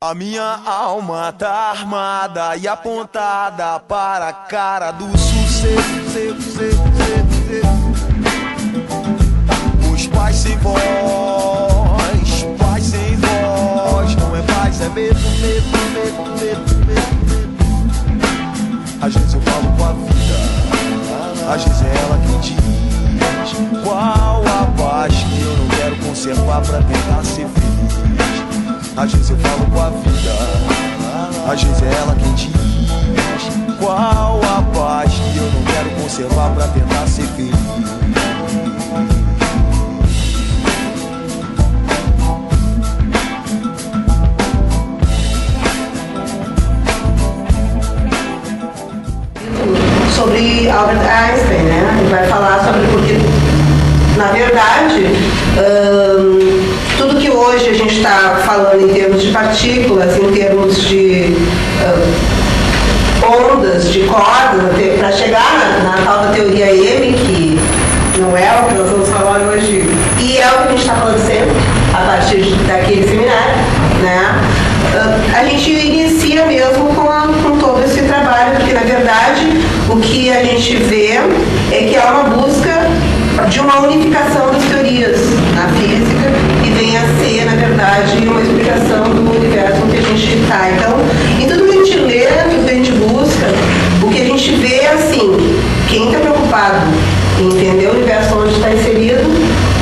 A minha alma tá armada e apontada para a cara do sucesso. Os pais sem voz, paz sem voz. Não é paz, é medo, medo, medo, medo, medo. Às vezes eu falo com a vida, às vezes é ela quem diz qual a paz que eu não quero conservar pra tentar ser feliz. Às vezes eu falo com a vida, às vezes é ela quem diz qual a paz que eu não quero conservar pra tentar ser feliz. Sobre Albert Einstein, né? Ele vai falar sobre porque, na verdade, tudo que hoje a gente está falando em termos de partículas, em termos de ondas, de cordas, para chegar na tal da teoria M, que não é o que nós vamos falar hoje, e é o que a gente está falando sempre, a partir daquele seminário, né? A gente inicia mesmo com todo esse trabalho, porque, na verdade, o que a gente vê é que há uma busca de uma unificação das teorias na física e vem a ser, na verdade, uma explicação do universo em que a gente está. Então, em tudo que a gente lê, tudo que a gente busca, o que a gente vê é assim, quem está preocupado em entender o universo onde está inserido,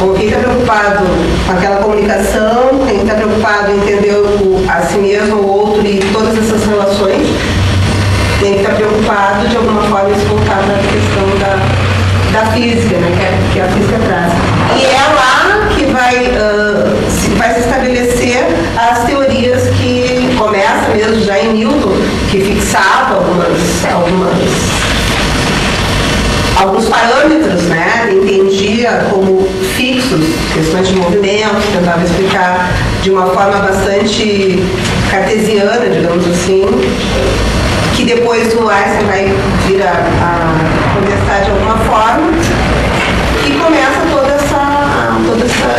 ou quem está preocupado com aquela comunicação, quem está preocupado em entender a si mesmo, o outro e todas essas relações, tem que estar preocupado de alguma forma em se voltar para a questão da física, né, que a física traz. E é lá que vai se estabelecer as teorias que começam mesmo já em Newton, que fixava alguns parâmetros, né, entendia como fixos, questões de movimento, tentava explicar de uma forma bastante cartesiana, digamos assim, que depois o Einstein vai vir a contestar de alguma forma, e começa todo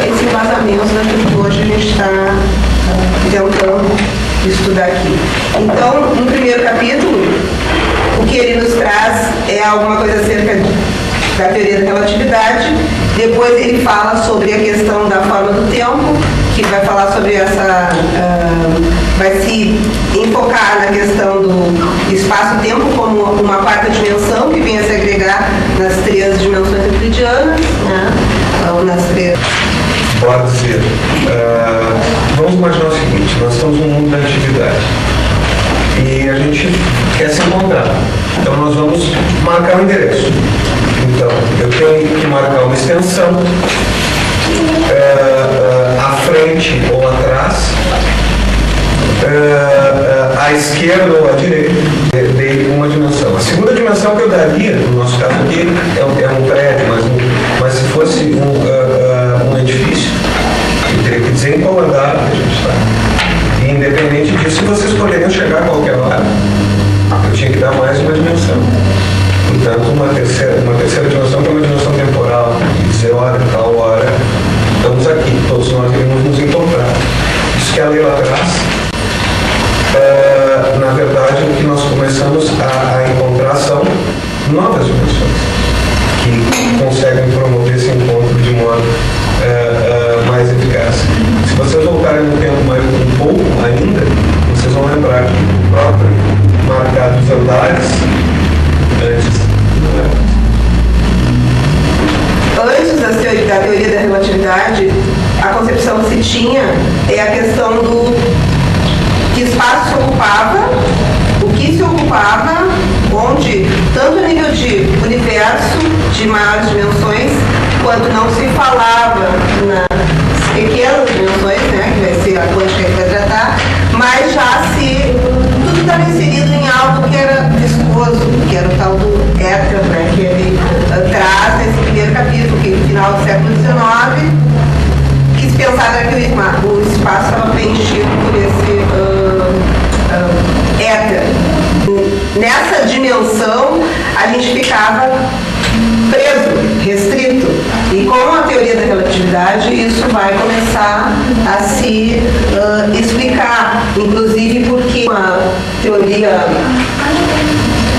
esse embasamento daquilo que hoje a gente está tentando estudar aqui. Então, no primeiro capítulo, o que ele nos traz é alguma coisa acerca da teoria da relatividade. Depois ele fala sobre a questão da forma do tempo, que vai falar sobre essa... vai se enfocar na questão do espaço-tempo como uma quarta dimensão que vem a se agregar nas três dimensões euclidianas, né? Ou nas três... Pode ser. Vamos imaginar o seguinte, nós estamos num mundo da atividade e a gente quer se encontrar. Então nós vamos marcar um endereço. Então, eu tenho que marcar uma extensão à frente ou atrás, à esquerda ou à direita, dei uma dimensão. A segunda dimensão que eu daria, no nosso caso aqui, é um prédio, mas se fosse um edifício, eu teria que dizer em qual andar a gente está. E independente disso, vocês poderiam chegar a qualquer hora. Eu tinha que dar mais uma dimensão. Portanto, uma terceira dimensão que é uma dimensão temporal, e dizer, olha, tal hora, estamos aqui, todos nós iremos nos encontrar. Isso que a lei lá atrás, na verdade, o que nós começamos a encontrar são novas dimensões, que conseguem promover esse encontro de modo mais eficaz. Se vocês voltarem no tempo mais um pouco ainda, vocês vão lembrar que o próprio marcar dos andares antes da teoria da relatividade, a concepção que se tinha é a questão do que espaço se ocupava, o que se ocupava, onde, tanto a nível de universo de maiores dimensões, quanto não se falava nas pequenas dimensões, né, que vai ser a quântica que vai tratar, mas já tudo estava inserido em algo que era viscoso, que era o tal do éter, né, que ele traz nesse primeiro capítulo, que no final do século XIX, que se pensava que o espaço estava preenchido por esse éter. Nessa dimensão, a gente ficava preso, restrito. E com a teoria da relatividade, isso vai começar a se explicar. Inclusive, teoria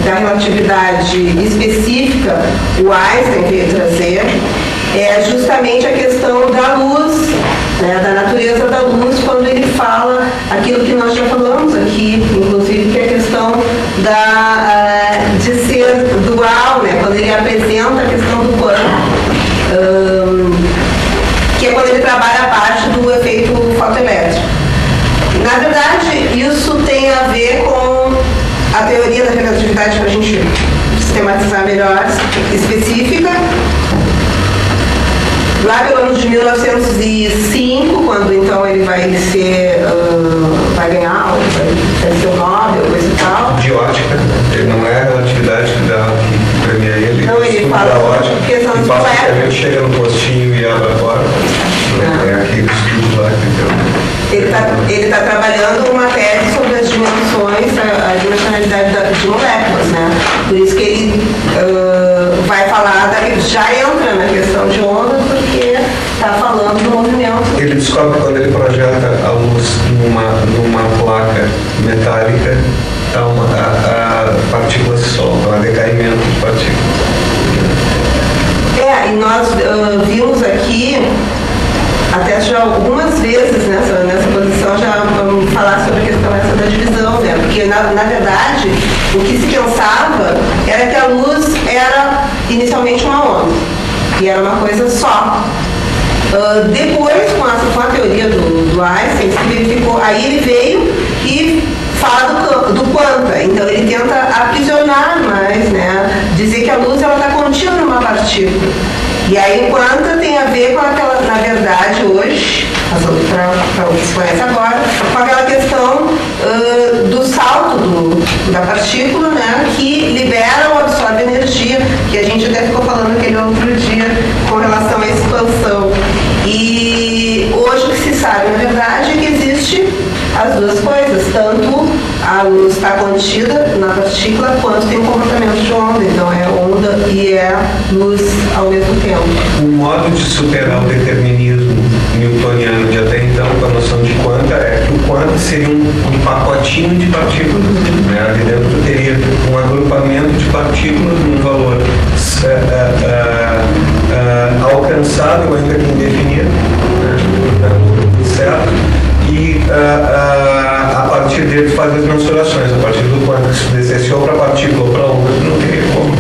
da relatividade específica, o Einstein veio trazer, é justamente a questão da luz, né, da natureza da luz, quando ele fala aquilo que nós já falamos aqui, inclusive, que é a questão de ser dual, né, quando ele apresenta a questão do quanto, que é quando ele trabalha a parte do efeito fotoelétrico. Na verdade, isso tem a ver com a teoria da relatividade, para a gente sistematizar melhor, específica. Lá pelo ano de 1905, quando então ele vai vai ganhar, vai ser o Nobel, coisa e tal. De ótica, ele não é a relatividade que premia ele. Não, ele fala da ótica, questão que de passa que a gente chega no postinho e abre a porta. É aquele estudo lá que deu. Ele está trabalhando uma tese sobre as dimensões, a dimensionalidade de moléculas, né? Por isso que ele vai falar, já entra na questão de ondas, porque está falando do movimento. Ele descobre quando ele projeta a luz numa placa metálica, a partícula se solta, há decaimento de partículas. E nós vimos aqui, até já algumas vezes nessa posição, já vamos falar sobre a questão essa da divisão, né? Porque, na verdade, o que se pensava era que a luz era inicialmente uma onda, e era uma coisa só. Depois, com a teoria do Einstein, se verificou, aí ele veio e fala do quanta, então ele tenta aprisionar mais, né? Dizer que a luz está contida numa partícula. E aí o quanta tem a ver com aquela, na verdade, hoje, para o que se conhece agora, com aquela questão do salto da partícula, né, que libera ou absorve energia, que a gente até ficou falando aquele outro dia com relação à expansão. E hoje o que se sabe, na verdade, é que existe as duas coisas, tanto a luz está contida na partícula, quanto tem um comportamento de onda, então é onda e é luz ao mesmo tempo. O modo de superar o determinismo newtoniano de até então, com a noção de quanta, é que o quanta seria um pacotinho de partículas, né? Ali dentro teria um agrupamento de partículas num valor alcançável, ainda que indefinido, né? Certo? E a partir dele faz as mensurações, a partir do quanto se descesse ou para a partícula ou para a onda, não teria como.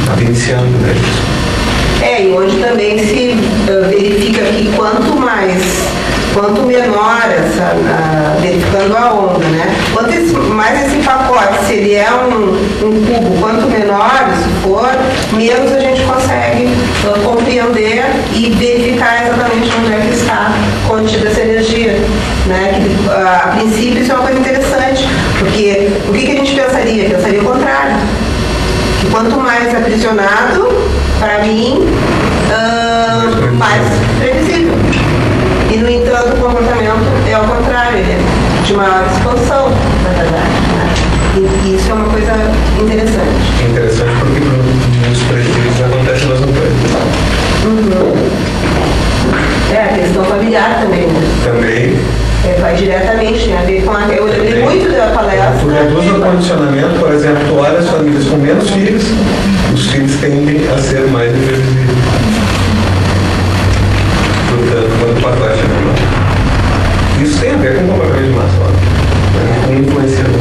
Está iniciando, né? E onde também se verifica que quanto menor verificando a onda, né? Quanto mais esse pacote, se ele é um cubo, quanto menor isso for, menos a gente consegue compreender e verificar exatamente onde é que está contida essa energia, né? Que, a princípio isso é uma coisa interessante, porque o que a gente pensaria? Pensaria o contrário. Que quanto mais aprisionado, para mim, mais previsível. E, no entanto, o comportamento é ao contrário, ele é de maior expansão, na verdade. Né? E isso é uma coisa interessante. Interessante porque nos presídios acontece a mesma coisa. Uhum. A questão familiar também, né? Também. Vai diretamente, tem a ver com eu lembrei muito da palestra. Tu reduz o condicionamento, por exemplo, tu olha as famílias com menos filhos, os filhos tendem a ser mais imprevisíveis. Portanto, quando o pacote é menor. Isso tem a ver com o comportamento de massa, com influenciador.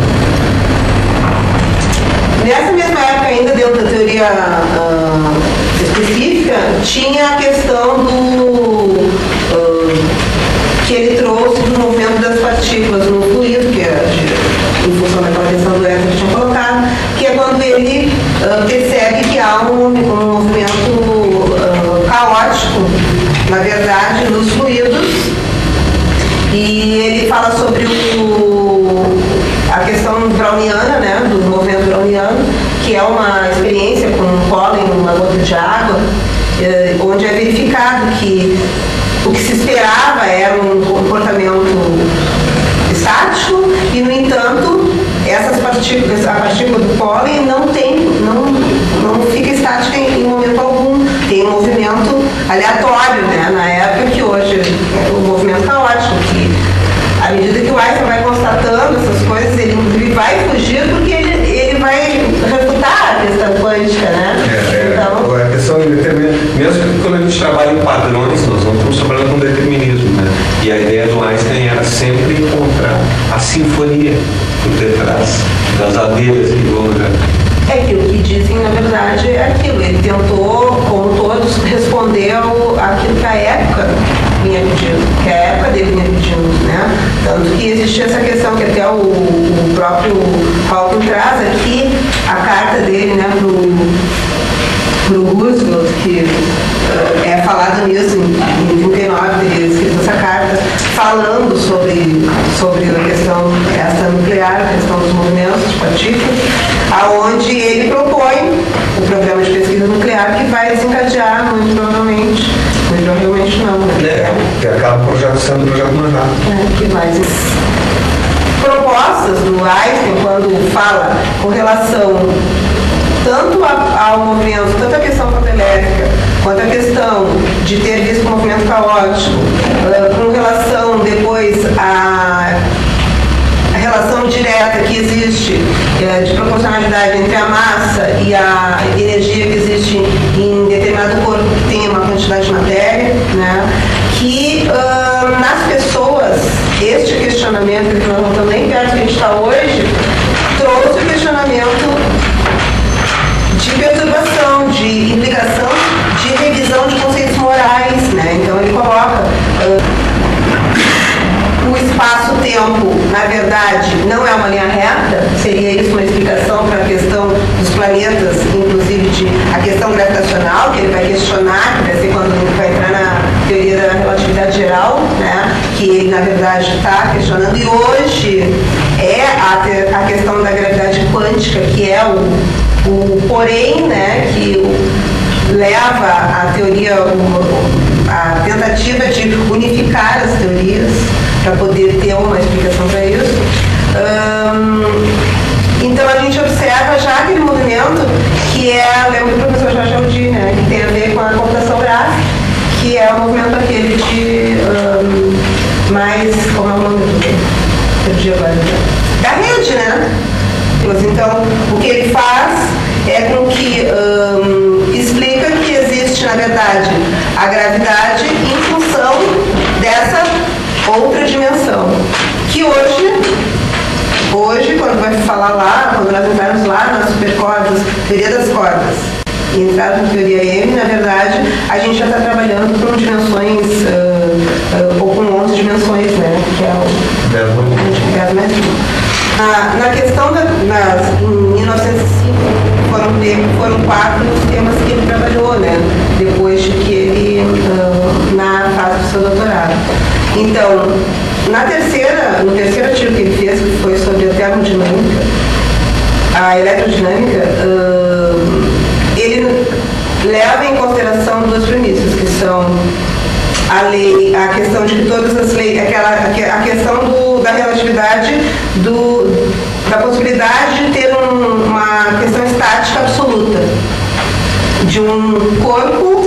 Nessa mesma época, ainda dentro da teoria específica, tinha a questão que ele trouxe do movimento das partículas no fluido, que é em função daquela questão do Eto que tinha colocado, que é quando ele percebe que há um movimento caótico, na verdade, nos fluidos, e ele fala sobre a questão browniana, né, do movimento browniano, que é uma experiência com um pólen, uma gota de água, onde é verificado que o que se esperava era um comportamento estático e, no entanto, essas partículas, a partícula do pólen não fica estática em momento algum, tem um movimento aleatório, né? Na época que hoje é um movimento caótico, que à medida que o Einstein vai constatando essas coisas, ele sinfonia por detrás das abelhas que vão já. É que o que dizem, na verdade, é aquilo. Ele tentou, como todos, responder aquilo que a época vinha pedindo, que a época dele vinha pedindo, né? Tanto que existia essa questão que até o próprio Hawking traz aqui, a carta dele, né, pro Roosevelt, que é falado nisso em 39, ele escreveu essa carta falando sobre a questão essa nuclear, a questão dos movimentos de partículas, aonde ele propõe o programa de pesquisa nuclear que vai desencadear muito provavelmente não, né? Que acaba sendo o projeto Manhattan. Que vai propostas do Einstein quando fala com relação tanto ao movimento, tanto a questão fotoelétrica, quanto a questão de ter visto o movimento caótico, com relação depois à relação direta que existe de proporcionalidade entre a massa e a energia que existe em determinado corpo que tem uma quantidade de matéria, né? Que nas pessoas, este questionamento, que nós não estamos nem perto do que a gente está hoje, trouxe o questionamento de perturbação, de implicação, de revisão de conceitos morais, né? Então ele coloca o espaço-tempo, na verdade, não é uma linha reta, seria isso uma explicação para a questão dos planetas, inclusive a questão gravitacional, que ele vai questionar, que vai ser quando ele vai entrar na teoria da relatividade geral, né? Que ele, na verdade, está questionando, e hoje é a questão da gravidade quântica, que é o porém, né, que leva a teoria, a tentativa de unificar as teorias para poder ter uma explicação para isso. Então a gente observa já aquele movimento que lembra do professor Jorge Aldi, né, que tem a ver com a computação gráfica, que é o movimento aquele de como é o nome do perdi agora, da rede, né? Então, o que ele faz é com que explica que existe, na verdade, a gravidade em função dessa outra dimensão. Que hoje, quando vai falar lá, quando nós entrarmos lá nas supercordas, teoria das cordas, e entrarmos na teoria M, na verdade, a gente já está trabalhando com dimensões, ou com 11 dimensões, né? Que é o 10 mais 1. Na questão em 1905 foram 4 os temas que ele trabalhou, né? Depois de que ele, na fase do seu doutorado. Então, no terceiro artigo que ele fez, que foi sobre a termodinâmica, a eletrodinâmica, ele leva em consideração 2 premissas, que são a questão de que todas as leis, a questão da relatividade, da possibilidade de ter uma questão estática absoluta de um corpo,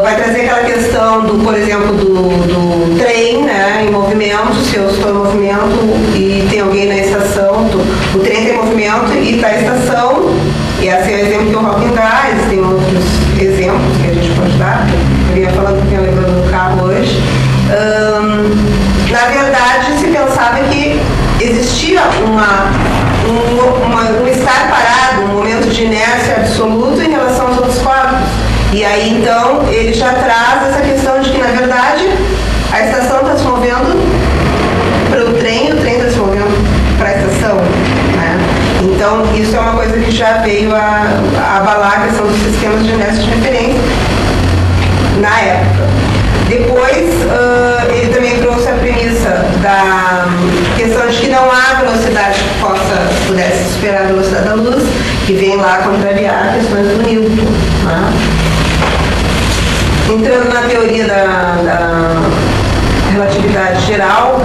vai trazer aquela questão por exemplo, do trem, né, em movimento. Se eu estou em movimento e tem alguém na estação, o trem tem movimento e está a estação, e esse é o exemplo que o Hawking dá, tem outros exemplos que a gente pode dar. Eu ia falando que eu lembrando do carro hoje. Na verdade, se pensava que existia um estar parado, um momento de inércia absoluto em relação aos outros corpos. E aí, então, ele já traz essa questão de que, na verdade, a estação está se movendo para o trem está se movendo para a estação, né? Então, isso é uma coisa que já veio a abalar a questão dos sistemas de inércia de referência na época. Depois, ele também trouxe a premissa da questão de que não há velocidade que pudesse superar a velocidade da luz, que vem lá contrariar questões do Newton, né? Entrando na teoria da relatividade geral,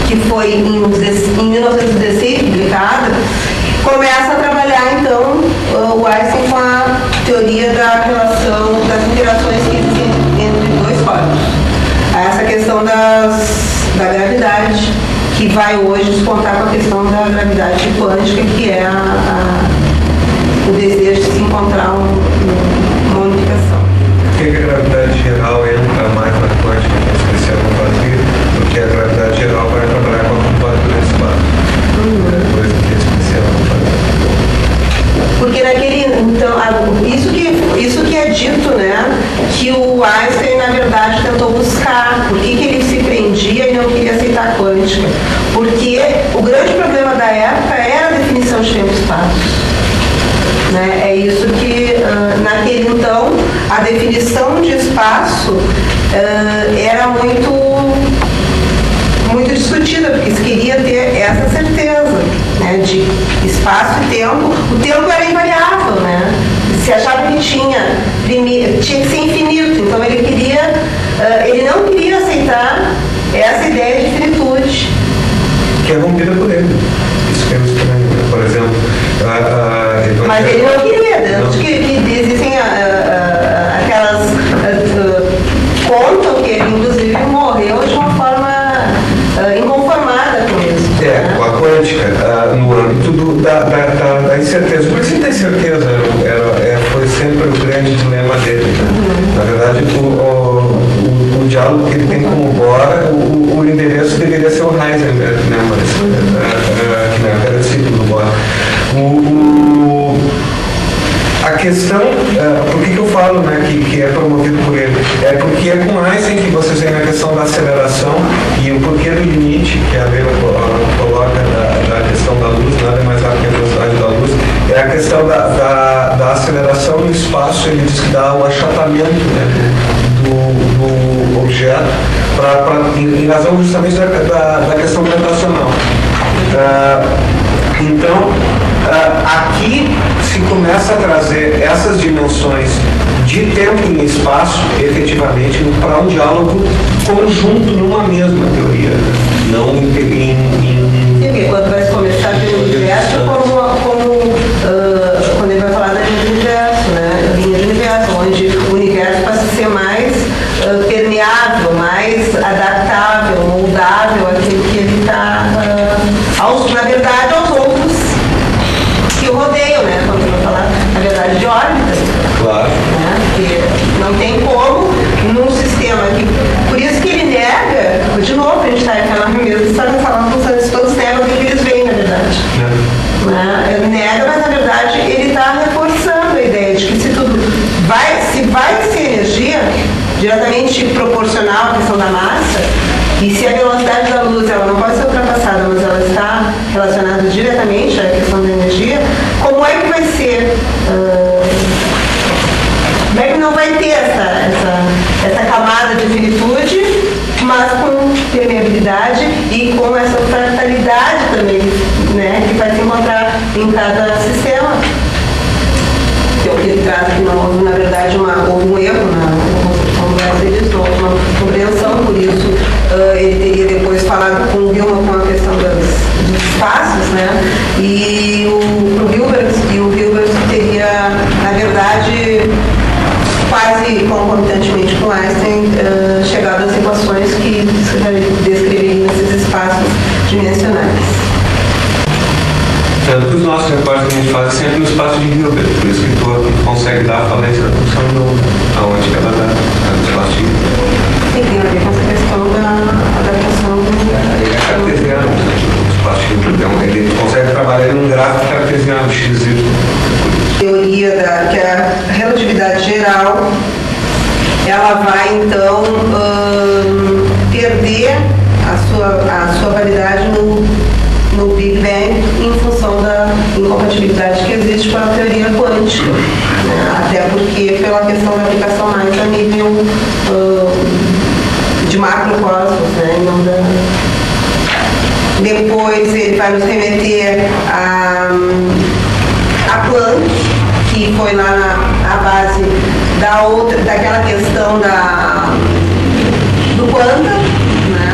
que foi em 1916 publicada, começa a trabalhar então o Einstein com a teoria da relação das interações que existem entre 2 corpos. Essa questão da gravidade, que vai hoje descontar com a questão da gravidade quântica, que é o desejo de se encontrar uma unificação. Por que a gravidade geral entra mais na quântica, em especial no vazio, do que a gravidade geral vai entrar tempo e espaço. Né? É isso que, naquele então, a definição de espaço era muito discutida, porque se queria ter essa certeza, né, de espaço e tempo. O tempo era invariável, né? Se achava que tinha que ser infinito, então ele não queria aceitar essa ideia de finitude. Que é rompida por ele. Isso que é estranho, né? Por exemplo. Mas ele não queria, né? Que existem aquelas. Contam que ele, inclusive, morreu de uma forma inconformada com isso. Com a quântica, no âmbito da incerteza. Por isso ele tem certeza, foi sempre o grande dilema dele. Né? Na verdade, o diálogo que ele tem com o Bohr, o endereço deveria ser o Heisenberg, né? Mas, que na época era discípulo do Bohr. A questão, por que eu falo, né, que é promovido por ele? É porque é com Einstein que vocês têm a questão da aceleração e o porquê do limite, que a Vera coloca da questão da luz, nada mais rápido que a velocidade da luz, é a questão da aceleração no espaço. Ele diz que dá o achatamento, né, do objeto, em razão justamente da questão gravitacional. Então, aqui se começa a trazer essas dimensões de tempo e espaço, efetivamente, para um diálogo conjunto numa mesma teoria, não Porque quando vai começar pelo universo, quando ele vai falar da linha de universo, né? A linha de universo, onde o universo passa a ser mais permeável, mais adaptável, moldável àquilo que ele está, na verdade, aos outros que o rodeiam, né? Quando eu vou falar, na verdade, de órbitas. Claro. Né? Porque não tem como, num sistema que... Por isso que ele nega, de novo, a gente está naquela mesma história, todos negam o que eles veem, na verdade. Né? Ele nega, mas, na verdade, ele está reforçando a ideia de que se vai ser energia diretamente proporcional à questão da massa, e se a velocidade da luz ela não pode ser ultrapassada, mas ela está relacionada diretamente à questão da energia, como é que vai ser? Como é que não vai ter essa camada de finitude, mas com permeabilidade e com essa fractalidade também, né, que vai se encontrar em cada sistema? Que é o que ele traz aqui, na verdade, houve um erro na concepção deles, houve uma compreensão, por isso ele teria depois falado com o Gilman com a questão dos espaços, né? E o Hilbert teria, na verdade, quase concomitantemente com Einstein, chegado às equações que descreveriam esses espaços dimensionais. Tanto que os nossos recortes que a gente faz é sempre no espaço de Hilbert, por isso que tu consegue dar a falência da função aonde que ela dá, no espaço de Hilbert. Tem a ver com essa questão da adaptação Ele é cartesiano, o espaço de Hilbert, então ele consegue trabalhar em um gráfico cartesiano, x, y. Teoria que a relatividade geral, ela vai então perder a sua validade no Big Bang em função da incompatibilidade que existe com a teoria quântica, né? Até porque pela questão da aplicação mais a nível de macrocosmos, né? E não da... Depois ele vai nos remeter a Planck, que foi lá na base daquela questão do quanta, né?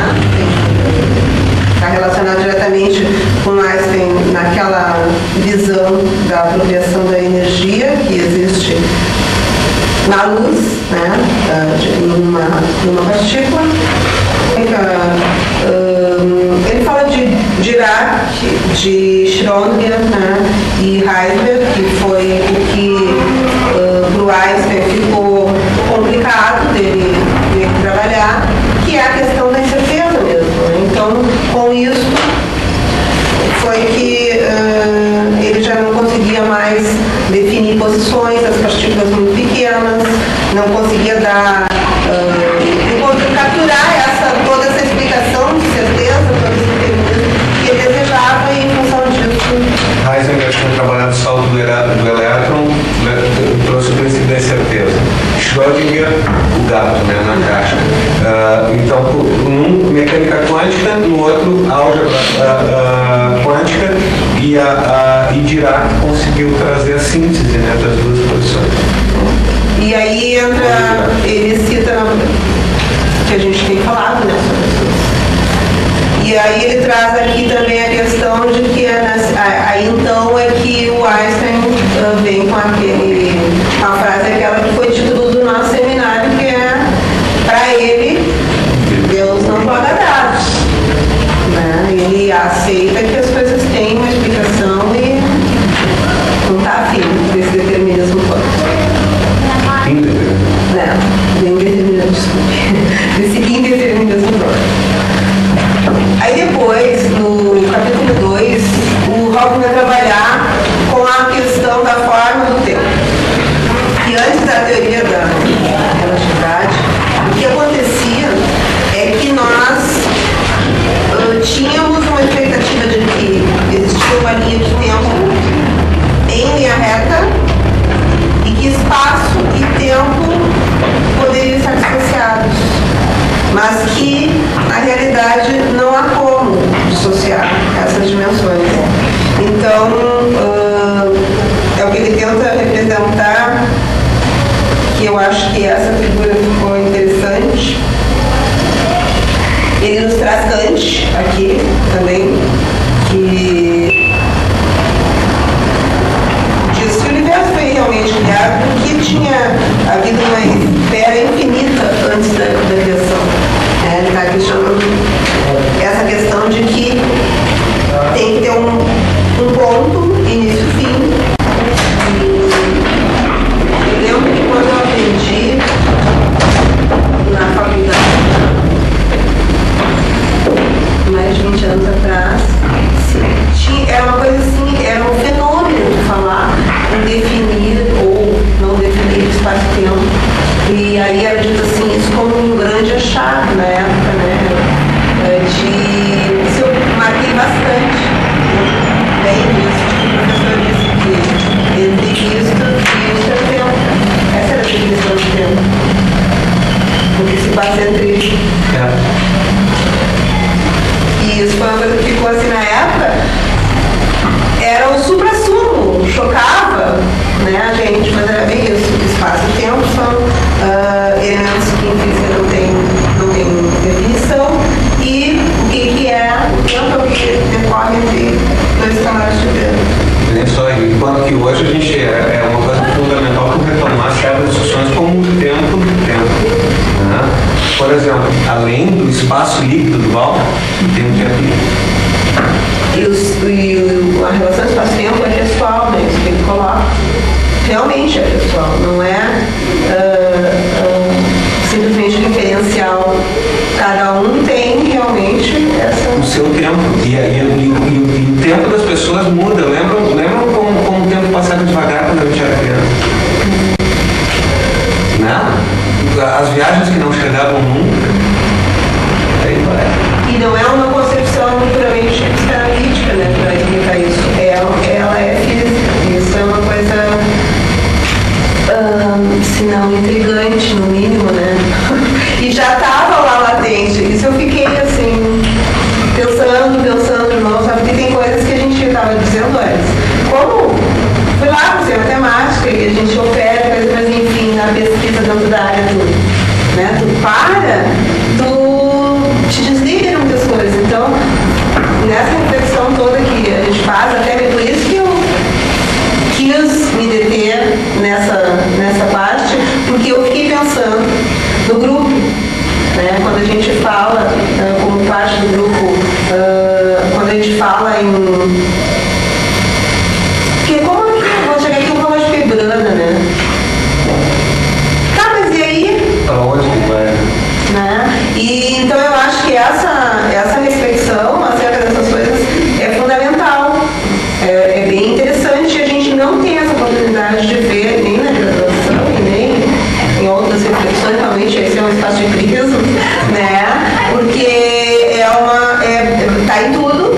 Está relacionado diretamente com Einstein naquela visão da apropriação da energia que existe na luz, né? Numa partícula. Ele fala de Dirac, de Schrödinger, né? E Heisenberg, que foi o que para o Einstein ficou complicado dele trabalhar, que é a questão da incerteza mesmo. Né? Então, com isso, foi que ele já não conseguia mais definir posições, as partículas muito pequenas, não conseguia dar, capturar toda essa explicação de certeza, todo esse determinismo que ele desejava, e em função disso... Heisenberg num mecânica quântica, no outro álgebra quântica, e Dirac conseguiu trazer a síntese, né, das duas posições. E aí entra, ele cita que a gente tem falado, né, sobre isso. E aí ele traz aqui também a questão de que aí então é que o Einstein vem com a frase aquela que foi título do nosso seminário, que é: para ele, Deus não paga dados. Né? Ele aceita que as coisas têm uma explicação e não está afim desse determinismo quântico. Não, desse indeterminismo quântico. Aí depois, no capítulo 2, o Hawking vai trabalhar com a questão da forma do tempo. E antes da teoria da relatividade, o que acontecia é que nós tínhamos uma expectativa de que existia uma linha de tempo em linha reta e que espaço e tempo poderiam estar dissociados, mas que na realidade não há como dissociar essas dimensões. Então, é o que ele tenta representar, que eu acho que essa figura ficou interessante. Ele nos traz Kant aqui também, que diz que o universo foi realmente criado porque tinha havido uma esfera infinita antes da criação. Ele está questionando essa questão de que tem que ter um ponto, início e fim. Eu lembro que quando eu aprendi na faculdade, mais de 20 anos atrás, era uma coisa assim, era um fenômeno de falar em definir ou não definir espaço-tempo. E aí era dito assim, isso como um grande achado na época, né? Isso eu marquei bastante. Bem visto, o professor disse que entre isto e isto é o tempo. Essa era a definição do tempo. O que se passa entre eles. E isso foi uma coisa que ficou assim na época, era o supra-sumo, chocava, né, a gente, mas era bem isso. Espaço e tempo são elementos que em física não tem definição, e o que é o tempo é o que decorre entre dois camadas de tempo. Só, enquanto que hoje a gente é uma coisa fundamental para retomar certas discussões como o tempo do tempo. Né? Por exemplo, além do espaço líquido do Walter, tem um tempo líquido. E a relação espaço-tempo é textual, né? Isso que ele coloca. Realmente é textual, não é simplesmente referencial. Cada um tem realmente o seu tempo. E o tempo das pessoas muda. Lembram como o tempo passava devagar quando a gente era criança? Né? As viagens que não chegavam nunca. Aí vai. E não é uma concepção puramente psicanalítica, né, para explicar isso. Ela é física. Isso é uma coisa, se não intrigante, no mínimo, né? E já estava lá latente. Isso eu fiquei assim, pensando de novo, sabe? Porque tem coisas que a gente estava dizendo antes. Como fui lá fazer matemática e a gente opera coisas, mas enfim, na pesquisa dentro da área né? Tu te desliga de muitas coisas. Então, nessa reflexão toda que a gente faz, até por isso que eu quis me deter nessa parte, porque eu fiquei pensando no grupo, né? Quando a gente fala, como parte do grupo, quando a gente fala em... Porque como é que eu vou chegar aqui um pouco mais quebrada, né? Tá, mas e aí? Para onde que vai? Né? E então eu acho que essa reflexão acerca dessas coisas é fundamental. É bem interessante, e a gente não tem essa oportunidade de ver nem na graduação e nem em outras reflexões. Realmente esse é um espaço de crise, né? Porque tá em tudo,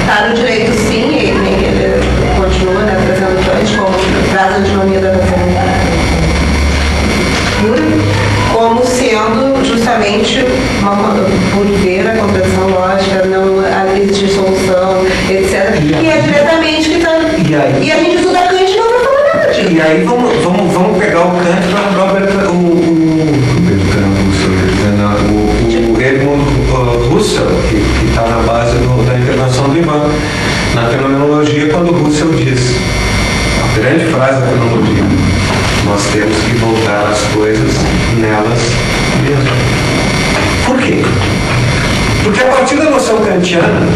tá no direito sim, e ele continua, né, trazendo Kant como traz a antinomia da razão pura, como sendo justamente uma por ver a compreensão lógica, não existir solução, etc. E é diretamente que está. E a gente estuda Kant não vai falar nada disso. E aí vamos pegar o Kant para o Edmund Husserl, que está na base da intervenção do Ivan, na fenomenologia, quando Husserl diz, a grande frase da fenomenologia: nós temos que voltar às coisas nelas mesmas. Por quê? Porque a partir da noção kantiana,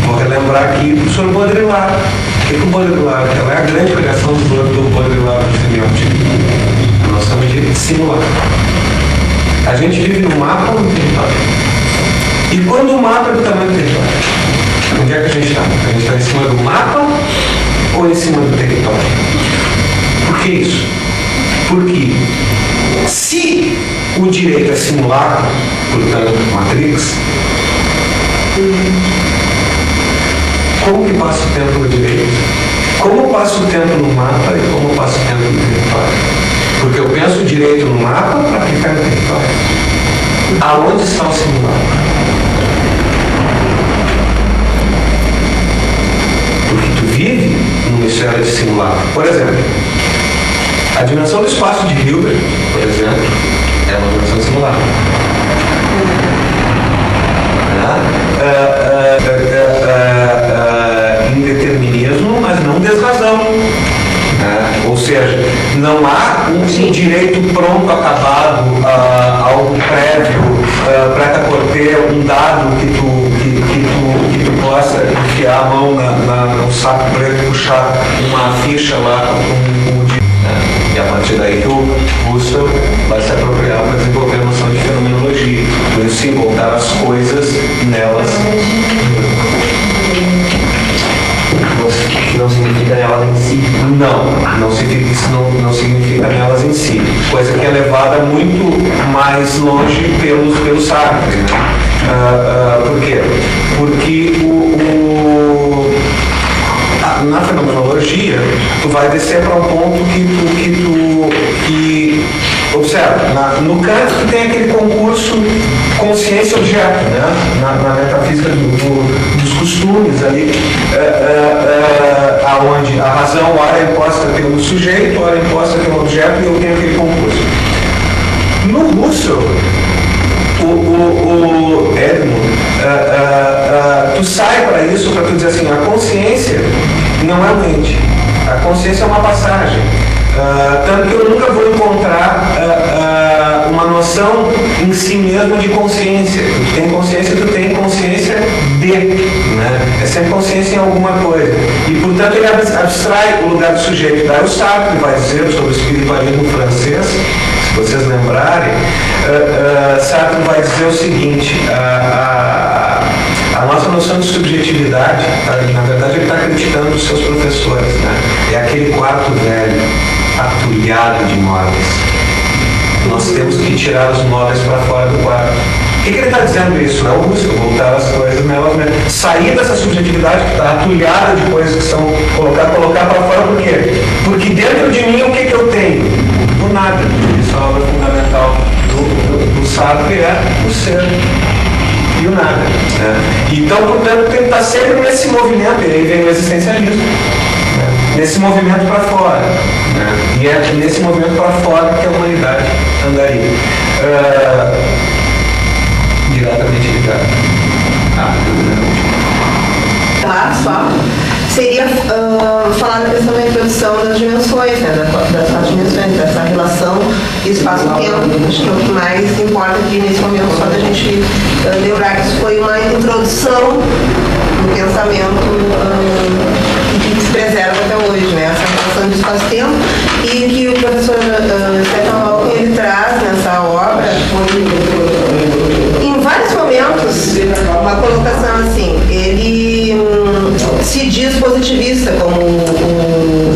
vou relembrar aqui sobre o Baudrillard. O que é o Baudrillard? Ela é a grande criação do Baudrillard do semiótico. A noção de simular. A gente vive no mapa ou no território? E quando o mapa é do tamanho do território, onde é que a gente está? A gente está em cima do mapa ou em cima do território? Por que isso? Porque se o direito é simulacro, portanto, Matrix, como que passa o tempo no direito? Como passa o tempo no mapa e como passa o tempo no território? Porque eu penso o direito no mapa para aplicar no território. Aonde está o simulacro? Porque tu vive numa esfera de simulacro. Por exemplo, a dimensão do espaço de Hilbert, por exemplo, é uma dimensão de simulacro. Indeterminismo, mas não desrazão. Ou seja, não há um direito pronto, acabado, algo prévio, preta-corter, um dado que tu possa enfiar a mão no saco preto e puxar uma ficha lá e a partir daí que o Husserl vai se apropriar para desenvolver a noção de fenomenologia. Por isso, sim, voltar as coisas nelas. Não significa nelas em si? Isso não significa nelas em si. Coisa que é levada muito mais longe pelo Sartre, né? Por quê? Porque na fenomenologia, tu vai descer para um ponto que observa, no Kant tu tem aquele concurso consciência-objeto, né? Na metafísica dos costumes ali, aonde a razão ora é imposta pelo sujeito, ora é imposta pelo objeto, e eu tenho aquele concurso. No Husserl, o Edmund, tu sai para isso para tu dizer assim, a consciência não é um ente, a consciência é uma passagem. Tanto que eu nunca vou encontrar uma noção em si mesmo de consciência. Tu tem consciência de, né? É sempre consciência em alguma coisa. E, portanto, ele abstrai o lugar do sujeito. Daí o Sartre vai dizer sobre o espiritualismo francês, se vocês lembrarem, Sartre vai dizer o seguinte, a nossa noção de subjetividade, na verdade ele está criticando os seus professores, né? É aquele quarto velho, atulhado de móveis. Nós temos que tirar os móveis para fora do quarto. O que ele está dizendo isso? É o Husserl, voltar as coisas nelas mesmo. Sair dessa subjetividade que está atulhada de coisas que são colocar para fora, por quê? Porque dentro de mim o que eu tenho? O nada. Isso é a obra fundamental do Sartre, é o ser e o nada. Né? Então, portanto, tem que estar sempre nesse movimento, e aí vem o existencialismo, né? Nesse movimento para fora. Né? E é nesse movimento para fora que a humanidade andaria. Diretamente ligado. Só seria falar da questão da introdução das dimensões, né, das quatro dimensões, dessa relação espaço-tempo. Acho que é o que mais importa aqui nesse momento, só da gente lembrar que isso foi uma introdução do pensamento que se preserva até hoje, né, essa relação de espaço-tempo, e que o professor Stephen Hawking ele traz nessa obra, em vários momentos, uma colocação assim, ele se diz positivista, como o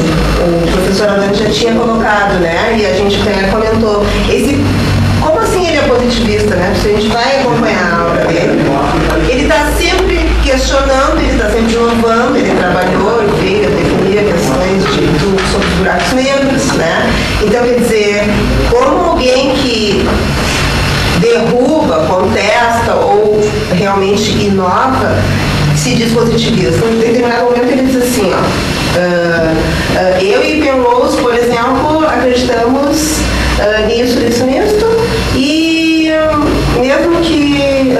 professor Adão já tinha colocado, né? E a gente até comentou. Como assim ele é positivista, né? Se a gente vai acompanhar a obra dele, ele está sempre questionando, ele está sempre inovando, ele trabalhou, ele veio definir questões sobre buracos negros, né? Então, quer dizer, como alguém que derruba, contesta realmente inova, se diz positivista. Em determinado momento ele diz assim, eu e Penrose, por exemplo, acreditamos nisso, e mesmo que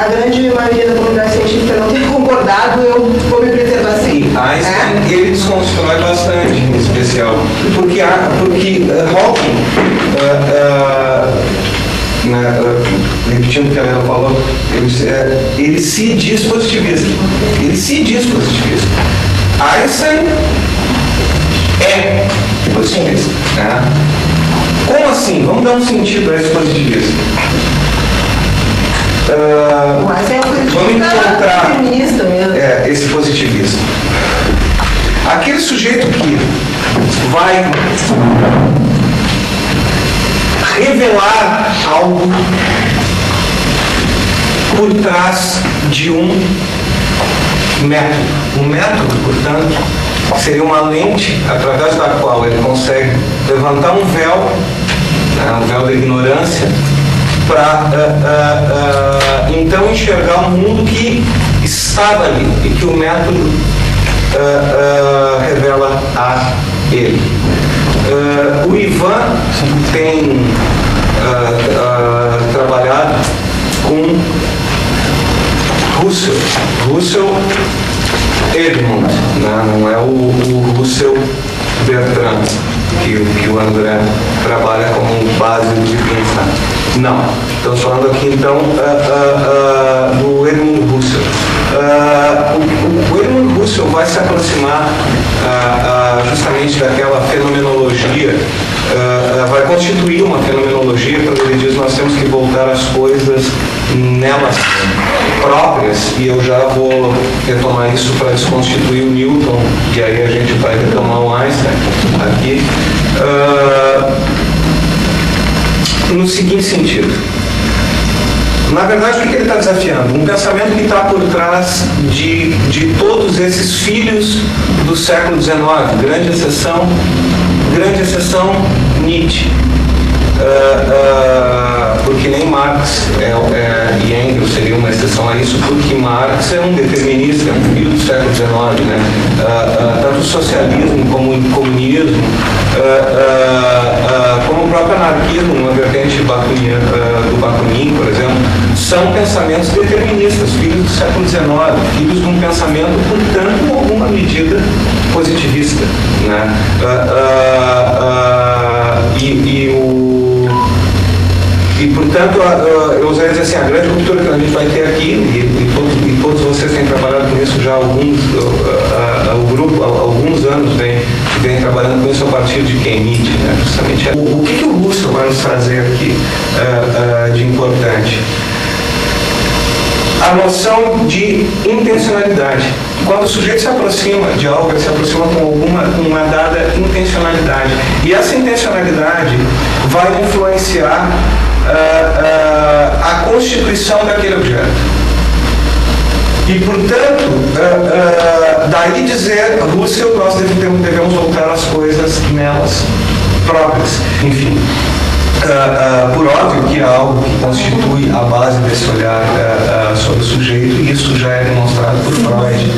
a grande maioria da comunidade científica não tenha concordado, eu vou me preservar assim. Einstein, ele desconstrói bastante, em especial, porque Hawking, repetindo o que a Ela falou, ele se diz positivista. Einstein é positivista. Né? Como assim? Vamos dar um sentido a esse positivismo. Vamos encontrar esse positivismo. Aquele sujeito que vai revelar algo por trás de um método. Um método, portanto, seria uma lente através da qual ele consegue levantar um véu da ignorância, para então enxergar um mundo que estava ali e que o método revela a ele. O Ivan tem trabalhado com Russell Edmund, né? Não é o Russell Bertrand que o André trabalha como base de pensar. Não, estamos falando aqui então do Edmund Husserl. O Edmund Husserl vai se aproximar justamente daquela fenomenologia, vai constituir uma fenomenologia quando ele diz nós temos que voltar às coisas nelas próprias, e eu já vou retomar isso para desconstituir o Newton, e aí a gente vai retomar o Einstein aqui, no seguinte sentido. Na verdade, o que ele está desafiando? Um pensamento que está por trás de todos esses filhos do século XIX, grande exceção Nietzsche. Porque nem Marx e Engels seriam uma exceção a isso, porque Marx é um determinista, é um filho do século XIX, né? Tanto o socialismo como o comunismo, como o próprio anarquismo, uma vertente do Bakunin, por exemplo, são pensamentos deterministas, filhos do século XIX, filhos de um pensamento, portanto, em alguma medida positivista, né? E portanto, eu usaria dizer assim, a grande ruptura que a gente vai ter aqui, e todos vocês têm trabalhado com isso já o grupo há alguns anos vem trabalhando com isso a partir de quem? Nietzsche, né? Justamente. O que o Husserl vai nos trazer aqui de importante? A noção de intencionalidade. Quando o sujeito se aproxima de algo, ele se aproxima com uma dada intencionalidade. E essa intencionalidade vai influenciar a constituição daquele objeto. E, portanto, daí dizer, Husserl, nós devemos voltar às coisas nelas próprias. Enfim. Por óbvio que é algo que constitui a base desse olhar sobre o sujeito, e isso já é demonstrado por Freud.